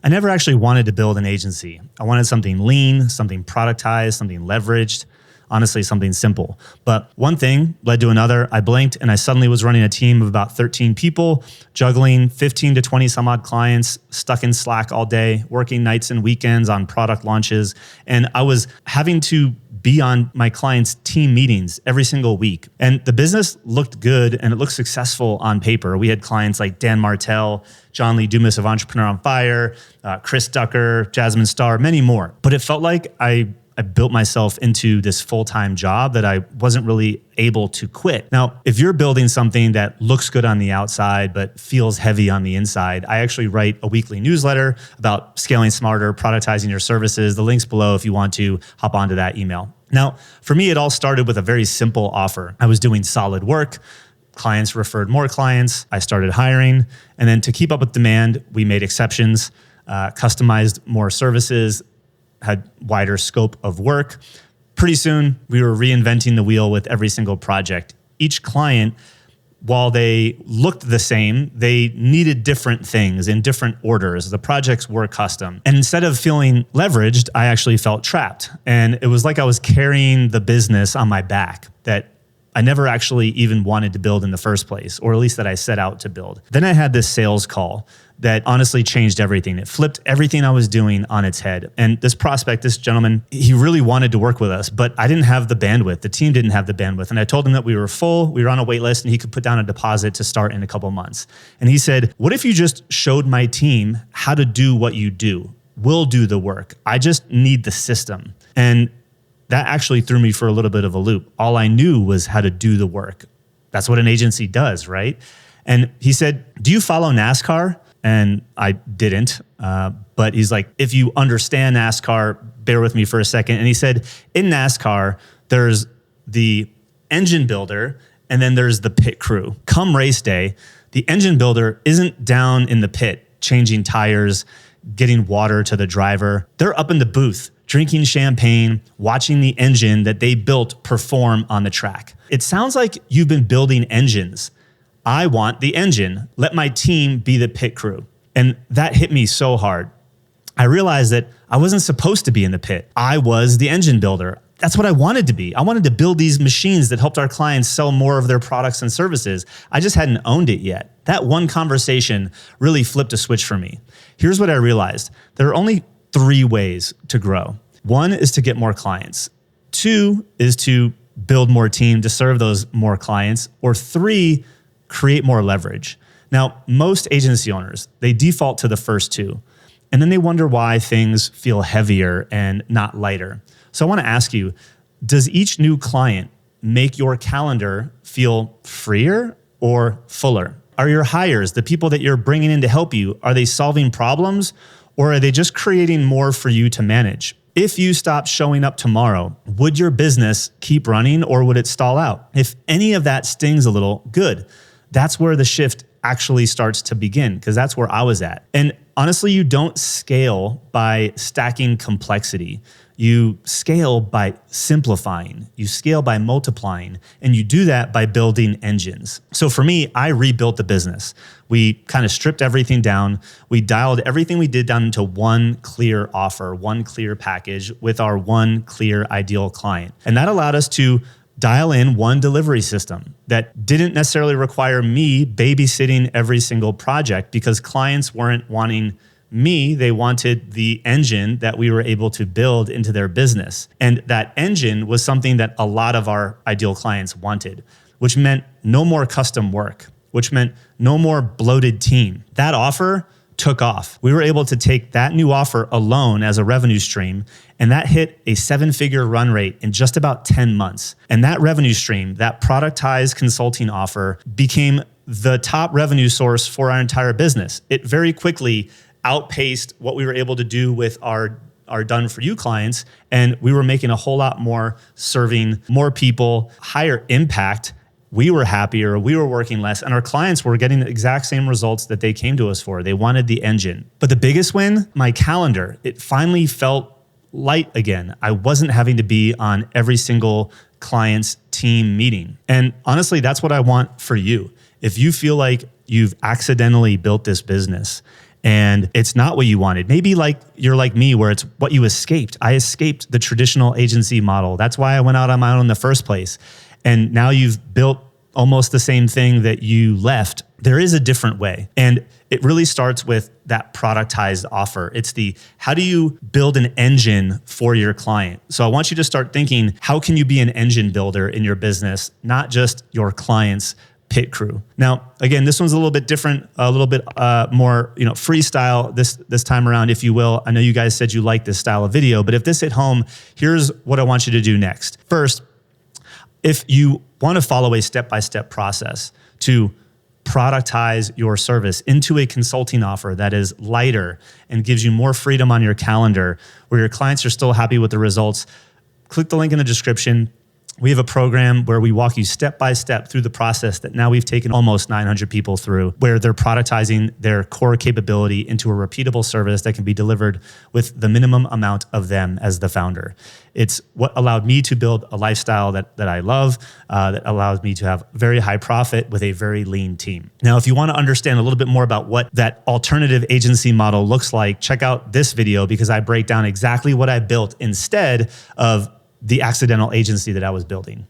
I never actually wanted to build an agency. I wanted something lean, something productized, something leveraged, honestly, something simple. But one thing led to another. I blinked and I suddenly was running a team of about 13 people, juggling 15 to 20 some odd clients, stuck in Slack all day, working nights and weekends on product launches. And I was having to be on my clients' team meetings every single week. And the business looked good and it looked successful on paper. We had clients like Dan Martell, John Lee Dumas of Entrepreneur on Fire, Chris Ducker, Jasmine Starr, many more. But it felt like I built myself into this full-time job that I wasn't really able to quit. Now, if you're building something that looks good on the outside, but feels heavy on the inside, I actually write a weekly newsletter about scaling smarter, productizing your services. The link's below if you want to hop onto that email. Now, for me, it all started with a very simple offer. I was doing solid work. Clients referred more clients. I started hiring. And then to keep up with demand, we made exceptions, customized more services, had wider scope of work. Pretty soon, we were reinventing the wheel with every single project. Each client, while they looked the same, they needed different things in different orders. The projects were custom. And instead of feeling leveraged, I actually felt trapped. And it was like I was carrying the business on my back that I never actually even wanted to build in the first place, or at least that I set out to build. Then I had this sales call that honestly changed everything. It flipped everything I was doing on its head. And this prospect, this gentleman, he really wanted to work with us, but I didn't have the bandwidth. The team didn't have the bandwidth. And I told him that we were full, we were on a wait list, and he could put down a deposit to start in a couple months. And he said, what if you just showed my team how to do what you do? We'll do the work. I just need the system. And that actually threw me for a little bit of a loop. All I knew was how to do the work. That's what an agency does, right? And he said, do you follow NASCAR? And I didn't, but he's like, if you understand NASCAR, bear with me for a second. And he said, in NASCAR, there's the engine builder and then there's the pit crew. Come race day, the engine builder isn't down in the pit, changing tires, getting water to the driver. They're up in the booth, drinking champagne, watching the engine that they built perform on the track. It sounds like you've been building engines. I want the engine. Let my team be the pit crew. And that hit me so hard. I realized that I wasn't supposed to be in the pit. I was the engine builder. That's what I wanted to be. I wanted to build these machines that helped our clients sell more of their products and services. I just hadn't owned it yet. That one conversation really flipped a switch for me. Here's what I realized. There are only 3 ways to grow. 1 is to get more clients. 2 is to build more team to serve those more clients. Or 3, create more leverage. Now, most agency owners, they default to the first 2, and then they wonder why things feel heavier and not lighter. So I want to ask you, does each new client make your calendar feel freer or fuller? Are your hires, the people that you're bringing in to help you, are they solving problems or are they just creating more for you to manage? If you stopped showing up tomorrow, would your business keep running or would it stall out? If any of that stings a little, good. That's where the shift actually starts to begin, because that's where I was at. And honestly, you don't scale by stacking complexity. You scale by simplifying. You scale by multiplying. And you do that by building engines. So for me, I rebuilt the business. We kind of stripped everything down. We dialed everything we did down into one clear offer, one clear package with our one clear ideal client. And that allowed us to dial in one delivery system that didn't necessarily require me babysitting every single project, because clients weren't wanting me, they wanted the engine that we were able to build into their business. And that engine was something that a lot of our ideal clients wanted, which meant no more custom work, which meant no more bloated team. That offer took off. We were able to take that new offer alone as a revenue stream, and that hit a 7-figure run rate in just about 10 months. And that revenue stream, that productized consulting offer, became the top revenue source for our entire business. It very quickly outpaced what we were able to do with our done for you clients. And we were making a whole lot more, serving more people, higher impact. We were happier, we were working less, and our clients were getting the exact same results that they came to us for. They wanted the engine. But the biggest win, my calendar, it finally felt light again. I wasn't having to be on every single client's team meeting. And honestly, that's what I want for you. If you feel like you've accidentally built this business and it's not what you wanted. Maybe like you're like me, where it's what you escaped. I escaped the traditional agency model. That's why I went out on my own in the first place. And now you've built almost the same thing that you left. There is a different way. And it really starts with that productized offer. It's the, how do you build an engine for your client? So I want you to start thinking, how can you be an engine builder in your business, not just your client's pit crew? Now, again, this one's a little bit different, a little bit more, freestyle this time around, if you will. I know you guys said you like this style of video, but if this hit home, here's what I want you to do next. First, if you want to follow a step-by-step process to productize your service into a consulting offer that is lighter and gives you more freedom on your calendar, where your clients are still happy with the results, click the link in the description. We have a program where we walk you step by step through the process that now we've taken almost 900 people through, where they're productizing their core capability into a repeatable service that can be delivered with the minimum amount of them as the founder. It's what allowed me to build a lifestyle that I love, that allows me to have very high profit with a very lean team. Now, if you want to understand a little bit more about what that alternative agency model looks like, check out this video, because I break down exactly what I built instead of the accidental agency that I was building.